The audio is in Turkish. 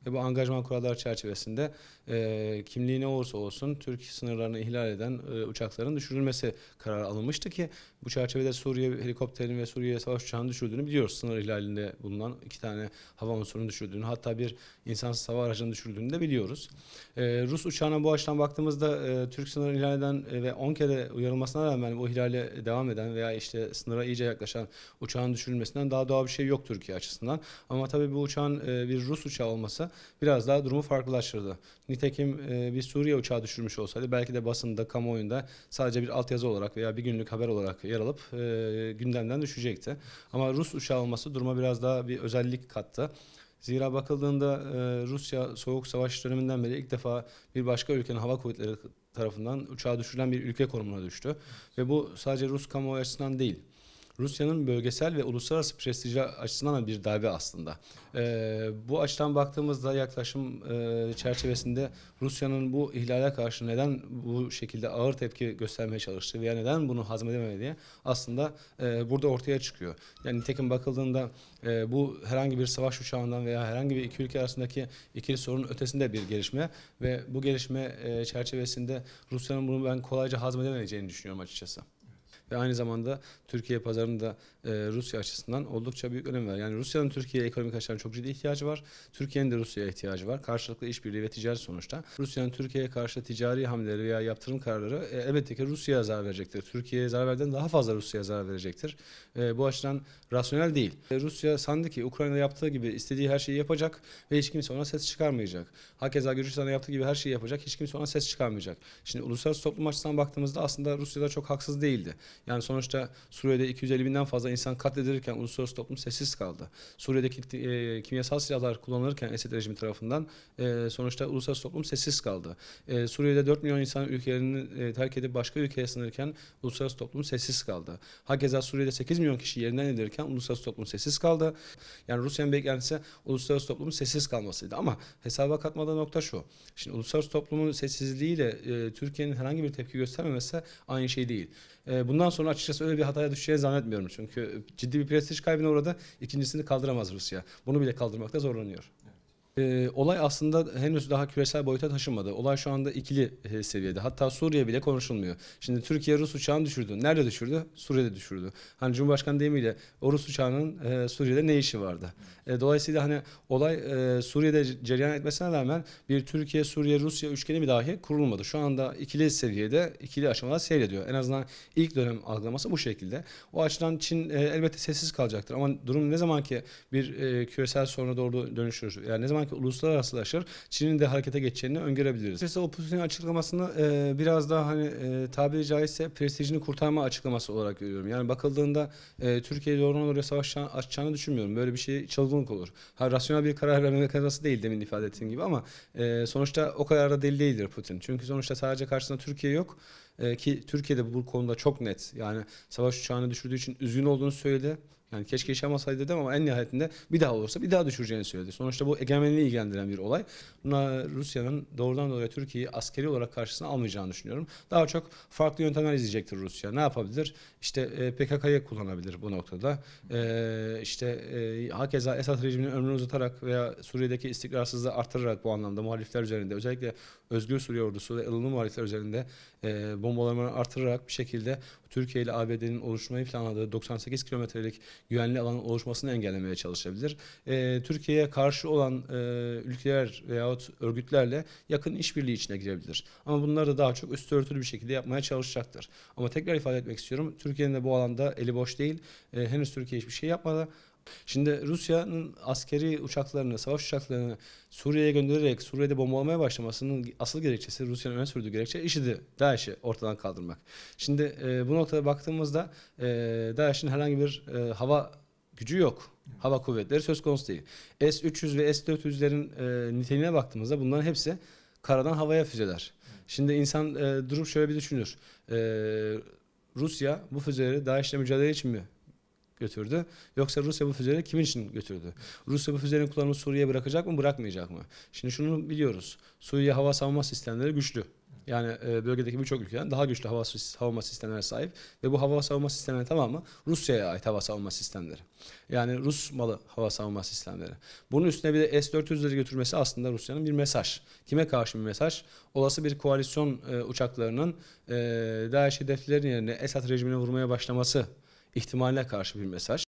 ve bu angajman kuralları çerçevesinde kimliği ne olursa olsun Türkiye sınırlarını ihlal eden uçakların düşürülmesi kararı alınmıştı ki bu çerçevede Suriye helikopterini ve Suriye savaş uçağını düşürdüğünü biliyoruz. Sınır ihlalinde bulunan 2 tane hava unsurunu düşürdüğünü, hatta bir insansız hava aracını düşürdüğünü de biliyoruz. Rus uçağına bu açıdan baktığımızda Türk sınırını ihlal eden ve 10 kere uyarılmasına rağmen bu ihlale devam eden veya işte sınıra iyice yaklaşan uçağın düşürülmesinden daha doğal bir şey yok Türkiye açısından. Ama tabii bu uçağın bir Rus uçağı olması biraz daha durumu farklılaştırdı. Nitekim bir Suriye uçağı düşürmüş olsaydı belki de basında, kamuoyunda sadece bir altyazı olarak veya bir günlük haber olarak yer alıp gündemden düşecekti. Ama Rus uçağı olması duruma biraz daha bir özellik kattı. Zira bakıldığında Rusya Soğuk Savaş döneminden beri ilk defa bir başka ülkenin hava kuvvetleri tarafından uçağa düşürülen bir ülke konumuna düştü. Ve bu sadece Rus kamuoyu açısından değil, Rusya'nın bölgesel ve uluslararası prestiji açısından bir darbe aslında. Bu açıdan baktığımızda yaklaşım çerçevesinde Rusya'nın bu ihlale karşı neden bu şekilde ağır tepki göstermeye çalıştığı veya neden bunu hazmedemediği aslında burada ortaya çıkıyor. Yani nitekim bakıldığında bu herhangi bir savaş uçağından veya herhangi bir iki ülke arasındaki ikili sorunun ötesinde bir gelişme ve bu gelişme çerçevesinde Rusya'nın bunu ben kolayca hazmedemeyeceğini düşünüyorum açıkçası. Ve aynı zamanda Türkiye pazarında Rusya açısından oldukça büyük önem var. Yani Rusya'nın Türkiye'ye ekonomik açıdan çok ciddi ihtiyacı var. Türkiye'nin de Rusya'ya ihtiyacı var. Karşılıklı işbirliği ve ticaret sonuçta. Rusya'nın Türkiye'ye karşı ticari hamleleri veya yaptırım kararları elbette ki Rusya'ya zarar verecektir. Türkiye'ye zarar verdiğinden daha fazla Rusya'ya zarar verecektir. Bu açıdan rasyonel değil. Rusya sandı ki Ukrayna'da yaptığı gibi istediği her şeyi yapacak ve hiç kimse ona ses çıkarmayacak. Hakeza Gürcistan'da yaptığı gibi her şeyi yapacak, hiç kimse ona ses çıkarmayacak. Şimdi uluslararası toplum açısından baktığımızda aslında Rusya'da çok haksız değildi. Yani sonuçta Suriye'de 250 binden fazla insan katledilirken uluslararası toplum sessiz kaldı. Suriye'deki kimyasal silahlar kullanılırken Esed rejimi tarafından sonuçta uluslararası toplum sessiz kaldı. Suriye'de 4 milyon insan ülkelerini terk edip başka ülkeye sınırken uluslararası toplum sessiz kaldı. Hakeza Suriye'de 8 milyon kişi yerinden edilirken uluslararası toplum sessiz kaldı. Yani Rusya'nın beklentisi uluslararası toplumun sessiz kalmasıydı. Ama hesaba katmadığı nokta şu. Şimdi uluslararası toplumun sessizliğiyle Türkiye'nin herhangi bir tepki göstermemesi aynı şey değil. Bundan sonra açıkçası öyle bir hataya düşeceğini zannetmiyorum. Çünkü ciddi bir prestij kaybına uğradı. İkincisini kaldıramaz Rusya. Bunu bile kaldırmakta zorlanıyor. Olay aslında henüz daha küresel boyuta taşınmadı. Olay şu anda ikili seviyede. Hatta Suriye bile konuşulmuyor. Şimdi Türkiye Rus uçağını düşürdü. Nerede düşürdü? Suriye'de düşürdü. Hani Cumhurbaşkanı deyimiyle o Rus uçağının Suriye'de ne işi vardı? Dolayısıyla hani olay Suriye'de cereyan etmesine rağmen bir Türkiye-Suriye-Rusya üçgeni bir dahi kurulmadı. Şu anda ikili seviyede, ikili aşamada seyrediyor. En azından ilk dönem algılaması bu şekilde. O açıdan Çin elbette sessiz kalacaktır. Ama durum ne zaman ki bir küresel soruna doğru dönüşür, yani ne zaman ki uluslararasılaşır, Çin'in de harekete geçeceğini öngörebiliriz. Mesela o Putin'in açıklamasını biraz daha hani tabiri caizse prestijini kurtarma açıklaması olarak görüyorum. Yani bakıldığında Türkiye doğrudan oraya savaş açacağını düşünmüyorum. Böyle bir şey çılgınlık olur. Rasyonel bir karar verme mekanizması değil demin ifade ettiğim gibi ama sonuçta o kadar da deli değildir Putin. Çünkü sonuçta sadece karşısında Türkiye yok ki Türkiye de bu konuda çok net. Yani savaş uçağını düşürdüğü için üzgün olduğunu söyledi. Yani keşke yaşamasaydı dedim ama en nihayetinde bir daha olursa bir daha düşüreceğini söyledi. Sonuçta bu egemenliği ilgilendiren bir olay. Buna Rusya'nın doğrudan doğruya Türkiye'yi askeri olarak karşısına almayacağını düşünüyorum. Daha çok farklı yöntemler izleyecektir Rusya. Ne yapabilir? İşte PKK'yı kullanabilir bu noktada. Hakeza Esad rejiminin ömrünü uzatarak veya Suriye'deki istikrarsızlığı artırarak bu anlamda muhalifler üzerinde, özellikle Özgür Suriye Ordusu ve ılımlı muhalifler üzerinde bombalamaları artırarak bir şekilde Türkiye ile ABD'nin oluşturmayı planladığı 98 kilometrelik güvenli alanın oluşmasını engellemeye çalışabilir. Türkiye'ye karşı olan ülkeler veyahut örgütlerle yakın işbirliği içine girebilir. Ama bunları da daha çok üstü örtülü bir şekilde yapmaya çalışacaktır. Ama tekrar ifade etmek istiyorum. Türkiye'nin de bu alanda eli boş değil. Henüz Türkiye hiçbir şey yapmadı. Şimdi Rusya'nın askeri uçaklarını, savaş uçaklarını Suriye'ye göndererek Suriye'de bombalamaya başlamasının asıl gerekçesi, Rusya'nın öne sürdüğü gerekçe IŞİD'i, DAEŞ'i ortadan kaldırmak. Şimdi bu noktada baktığımızda DAEŞ'in herhangi bir hava gücü yok. Hava kuvvetleri söz konusu değil. S-300 ve S-400'lerin niteliğine baktığımızda bunların hepsi karadan havaya füzeler. Şimdi insan durup şöyle bir düşünür. Rusya bu füzeleri DAEŞ'le mücadele için mi götürdü? Yoksa Rusya bu füzeleri kimin için götürdü? Rusya bu füzelerin kullanımını Suriye'ye bırakacak mı, bırakmayacak mı? Şimdi şunu biliyoruz. Suriye hava savunma sistemleri güçlü. Yani bölgedeki birçok ülkeden daha güçlü savunma sistemlerine sahip ve bu hava savunma sistemlerinin tamamı Rusya'ya ait hava savunma sistemleri. Yani Rus malı hava savunma sistemleri. Bunun üstüne bir de S-400'leri götürmesi aslında Rusya'nın bir mesaj. Kime karşı bir mesaj? Olası bir koalisyon uçaklarının DAEŞ hedeflerinin yerine Esad rejimine vurmaya başlaması ihtimaline karşı bir mesaj.